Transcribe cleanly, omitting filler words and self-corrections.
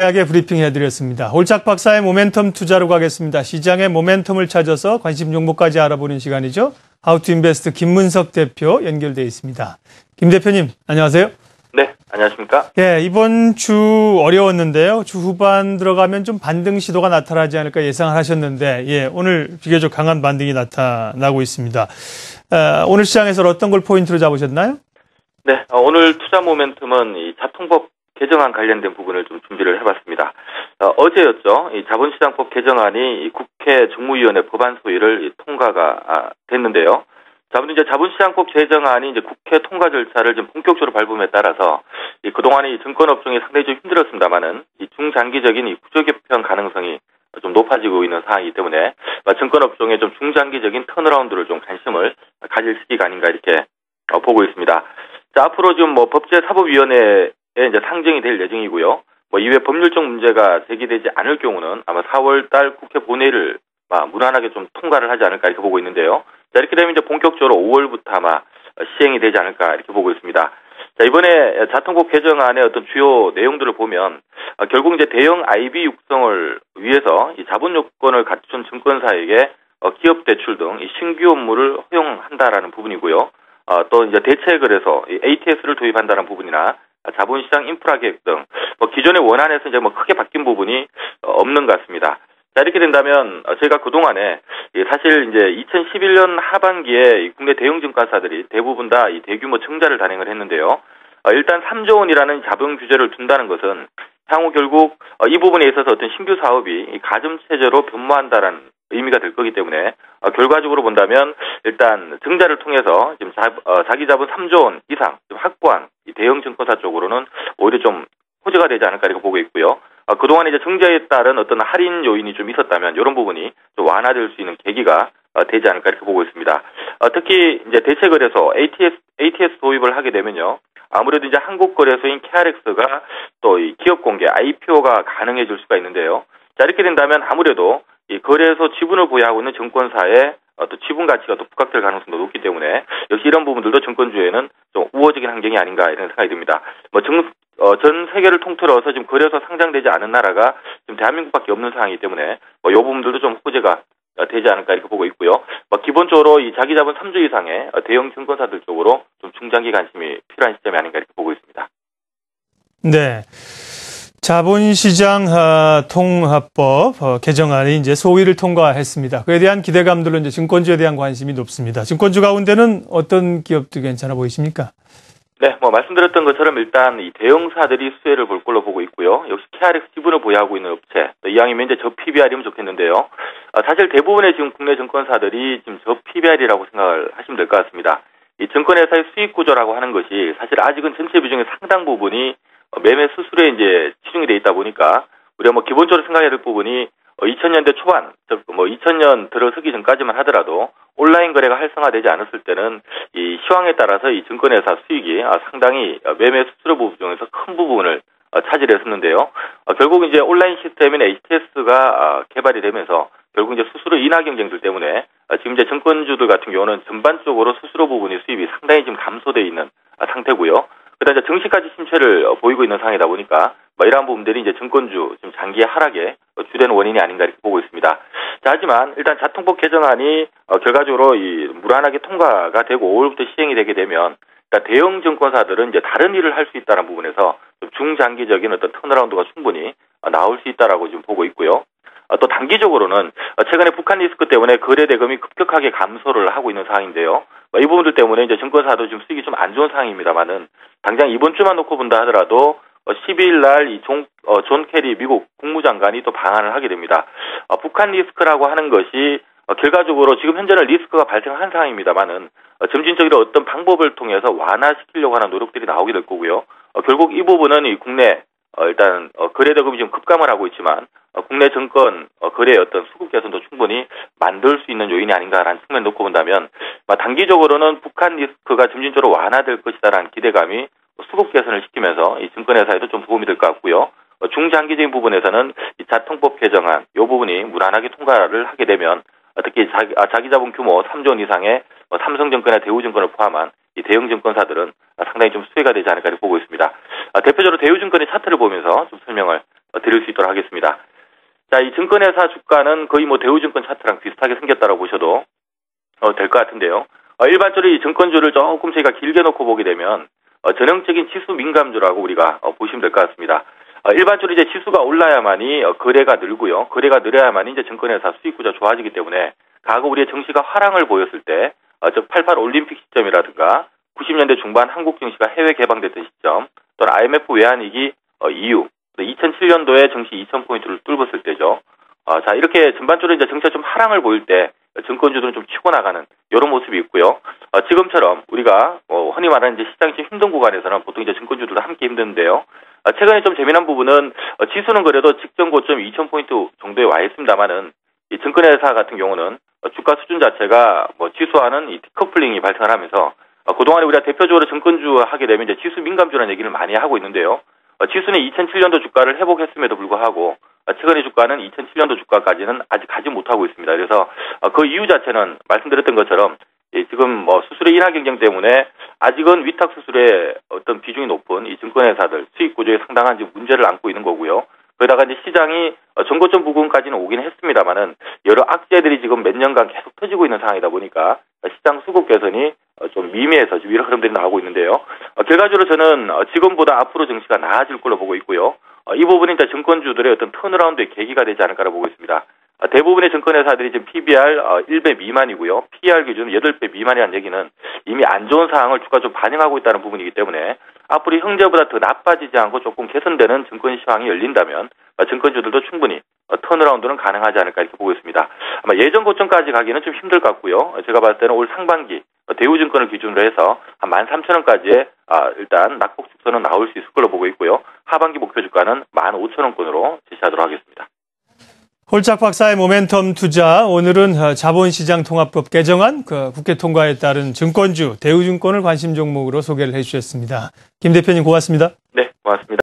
하게 브리핑 해드렸습니다. 홀짝 박사의 모멘텀 투자로 가겠습니다. 시장의 모멘텀을 찾아서 관심 종목까지 알아보는 시간이죠. 하우투인베스트 김문석 대표 연결돼 있습니다. 김 대표님, 안녕하세요. 네, 안녕하십니까? 예, 이번 주 어려웠는데요. 주 후반 들어가면 좀 반등 시도가 나타나지 않을까 예상을 하셨는데, 예, 오늘 비교적 강한 반등이 나타나고 있습니다. 오늘 시장에서 어떤 걸 포인트로 잡으셨나요? 네, 오늘 투자 모멘텀은 이 자통법 개정안 관련된 부분을 좀 준비를 해봤습니다. 어제였죠. 이 자본시장법 개정안이 이 국회 정무위원회 법안 소위를 통과가 됐는데요. 이제 자본시장법 개정안이 이제 국회 통과 절차를 좀 본격적으로 밟음에 따라서 그동안에 이 증권업종이 상당히 좀 힘들었습니다만은 이 중장기적인 이 구조 개편 가능성이 좀 높아지고 있는 상황이기 때문에 증권업종의 좀 중장기적인 턴어라운드를 좀 관심을 가질 시기가 아닌가 이렇게 보고 있습니다. 자, 앞으로 좀 법제사법위원회에 이제 상정이 될 예정이고요. 이외 법률적 문제가 제기되지 않을 경우는 아마 4월달 국회 본회의를 무난하게 좀 통과를 하지 않을까 이렇게 보고 있는데요. 자, 이렇게 되면 이제 본격적으로 5월부터 아마 시행이 되지 않을까 이렇게 보고 있습니다. 자, 이번에 자통법 개정안의 어떤 주요 내용들을 보면 결국 이제 대형 IB 육성을 위해서 이 자본 요건을 갖춘 증권사에게 기업 대출 등 이 신규 업무를 허용한다라는 부분이고요. 또 이제 대책을 해서 ATS를 도입한다는 부분이나 자본시장 인프라 계획 등 기존의 원안에서 이제 크게 바뀐 부분이 없는 것 같습니다. 자, 이렇게 된다면 저희가 그동안에 사실 이제 2011년 하반기에 국내 대형 증권사들이 대부분 다 이 대규모 증자를 단행을 했는데요. 일단 3조 원이라는 자본 규제를 둔다는 것은 향후 결국 이 부분에 있어서 어떤 신규 사업이 가점 체제로 변모한다라는 의미가 될 거기 때문에 결과적으로 본다면 일단 증자를 통해서 지금 자기 자본 3조 원 이상 좀 확보한 이 대형 증권사 쪽으로는 오히려 좀 호재가 되지 않을까 이렇게 보고 있고요. 그동안 이제 증자에 따른 어떤 할인 요인이 좀 있었다면 이런 부분이 좀 완화될 수 있는 계기가 되지 않을까 이렇게 보고 있습니다. 특히 이제 대책을 해서 ATS 도입을 하게 되면요. 아무래도 이제 한국거래소인 KRX가 또 이 기업 공개 IPO가 가능해질 수가 있는데요. 자, 이렇게 된다면 아무래도 이 거래소 지분을 보유하고 있는 증권사의 또 지분 가치가 또 부각될 가능성도 높기 때문에 역시 이런 부분들도 증권주에는 좀 우호적인 환경이 아닌가 이런 생각이 듭니다. 전 세계를 통틀어서 지금 거래소 상장되지 않은 나라가 지금 대한민국밖에 없는 상황이기 때문에 이 부분들도 좀 호재가 되지 않을까 이렇게 보고 있고요. 기본적으로 이 자기 자본 3조 이상의 대형 증권사들 쪽으로 좀 중장기 관심이 필요한 시점이 아닌가 이렇게 보고 있습니다. 네. 자본시장 통합법 개정안이 이제 소위를 통과했습니다. 그에 대한 기대감들로 이제 증권주에 대한 관심이 높습니다. 증권주 가운데는 어떤 기업들이 괜찮아 보이십니까? 네, 말씀드렸던 것처럼 일단 이 대형사들이 수혜를 볼 걸로 보고 있고요. 역시 KRX 지분을 보유하고 있는 업체, 이왕이면 이제 저 PBR이면 좋겠는데요. 사실 대부분의 지금 국내 증권사들이 지금 저 PBR이라고 생각을 하시면 될 것 같습니다. 이 증권회사의 수익 구조라고 하는 것이 사실 아직은 전체 비중의 상당 부분이 매매 수수료에 이제 치중이 돼 있다 보니까 우리가 기본적으로 생각해야 될 부분이 2000년대 초반, 즉 2000년 들어서기 전까지만 하더라도 온라인 거래가 활성화되지 않았을 때는 이 시황에 따라서 이 증권회사 수익이 상당히 매매 수수료 부분 중에서 큰 부분을 차지했었는데요. 결국 이제 온라인 시스템인 HTS가 개발이 되면서 결국 이제 수수료 인하 경쟁들 때문에 지금 이제 증권주들 같은 경우는 전반적으로 수수료 부분의 수입이 상당히 지금 감소되어 있는 상태고요. 그다음에 이제 증시까지 침체를 보이고 있는 상황이다 보니까 이러한 부분들이 이제 증권주 지금 장기 하락의 주된 원인이 아닌가 이렇게 보고 있습니다. 자, 하지만 일단 자통법 개정안이 결과적으로 이 무난하게 통과가 되고 5월부터 시행이 되게 되면 대형 증권사들은 이제 다른 일을 할 수 있다는 부분에서 좀 중장기적인 어떤 턴어라운드가 충분히 나올 수 있다라고 지금 보고 있고요. 또 단기적으로는 최근에 북한 리스크 때문에 거래 대금이 급격하게 감소를 하고 있는 상황인데요. 이 부분들 때문에 이제 증권사도 지금 수익이 좀 안 좋은 상황입니다만은 당장 이번 주만 놓고 본다 하더라도 12일 날 이 존 캐리 미국 국무장관이 또 방한을 하게 됩니다. 북한 리스크라고 하는 것이 결과적으로 지금 현재는 리스크가 발생한 상황입니다만은 점진적으로 어떤 방법을 통해서 완화시키려고 하는 노력들이 나오게 될 거고요. 결국 이 부분은 이 국내 일단 거래 대금이 지금 급감을 하고 있지만 국내 증권 거래의 어떤 수급 개선도 충분히 만들 수 있는 요인이 아닌가라는 측면을 놓고 본다면 단기적으로는 북한 리스크가 점진적으로 완화될 것이다라는 기대감이 수급 개선을 시키면서 이 증권회사에도 좀 도움이 될 것 같고요. 중장기적인 부분에서는 이 자통법 개정안 이 부분이 무난하게 통과를 하게 되면 특히 자기 자본 규모 3조 원 이상의 삼성증권이나 대우증권을 포함한 이 대형 증권사들은 상당히 좀 수혜가 되지 않을까 보고 있습니다. 대표적으로 대우증권의 차트를 보면서 좀 설명을 드릴 수 있도록 하겠습니다. 자, 이 증권회사 주가는 거의 뭐 대우증권 차트랑 비슷하게 생겼다고 보셔도 될 것 같은데요. 일반적으로 이 증권주를 조금 저희가 길게 놓고 보게 되면 전형적인 지수 민감주라고 우리가 보시면 될 것 같습니다. 일반적으로 이제 지수가 올라야만이 거래가 늘고요. 거래가 늘어야만이 이제 증권회사 수익 구조 좋아지기 때문에 과거 우리의 증시가 화랑을 보였을 때, 즉 88 올림픽 시점이라든가 90년대 중반 한국 증시가 해외 개방됐던 시점, 또는 IMF 외환위기 이후 2007년도에 증시 2,000포인트를 뚫었을 때죠. 자, 이렇게 전반적으로 이제 증시가 좀 하락을 보일 때 증권주들은 좀 치고 나가는 이런 모습이 있고요. 지금처럼 우리가 흔히 말하는 이제 시장이 좀 힘든 구간에서는 보통 이제 증권주들도 함께 힘든데요. 최근에 좀 재미난 부분은 지수는 그래도 직전 고점 2,000포인트 정도에 와 있습니다만은 이 증권회사 같은 경우는 주가 수준 자체가 뭐 지수와는 이 디커플링이 발생을 하면서 그동안에 우리가 대표적으로 증권주 하게 되면 이제 지수 민감주라는 얘기를 많이 하고 있는데요. 지수는 2007년도 주가를 회복했음에도 불구하고 최근의 주가는 2007년도 주가까지는 아직 가지 못하고 있습니다. 그래서 그 이유 자체는 말씀드렸던 것처럼 지금 뭐 수수료 인하 경쟁 때문에 아직은 위탁 수수료의 어떤 비중이 높은 이 증권회사들 수익 구조에 상당한 문제를 안고 있는 거고요. 거기다가 이제 시장이 전고점 부근까지는 오긴 했습니다만은 여러 악재들이 지금 몇 년간 계속 터지고 있는 상황이다 보니까 시장 수급 개선이 좀 미미해서 지금 이런 흐름들이 나오고 있는데요. 결과적으로 저는 지금보다 앞으로 증시가 나아질 걸로 보고 있고요. 이 부분이 이제 증권주들의 어떤 턴어라운드의 계기가 되지 않을까라고 보고 있습니다. 대부분의 증권회사들이 지금 PBR 1배 미만이고요. PER 기준 8배 미만이라는 얘기는 이미 안 좋은 상황을 주가 좀 반영하고 있다는 부분이기 때문에 앞으로 현재보다 더 나빠지지 않고 조금 개선되는 증권 시황이 열린다면 증권주들도 충분히 턴어라운드는 가능하지 않을까 이렇게 보고 있습니다. 아마 예전 고점까지 가기는 좀 힘들 것 같고요. 제가 봤을 때는 올 상반기 대우증권을 기준으로 해서 한 13,000원까지의 일단 낙폭 축소는 나올 수 있을 걸로 보고 있고요. 하반기 목표 주가는 15,000원권으로 제시하도록 하겠습니다. 홀짝 박사의 모멘텀 투자, 오늘은 자본시장 통합법 개정안 국회 통과에 따른 증권주, 대우증권을 관심 종목으로 소개를 해주셨습니다. 김 대표님 고맙습니다. 네, 고맙습니다.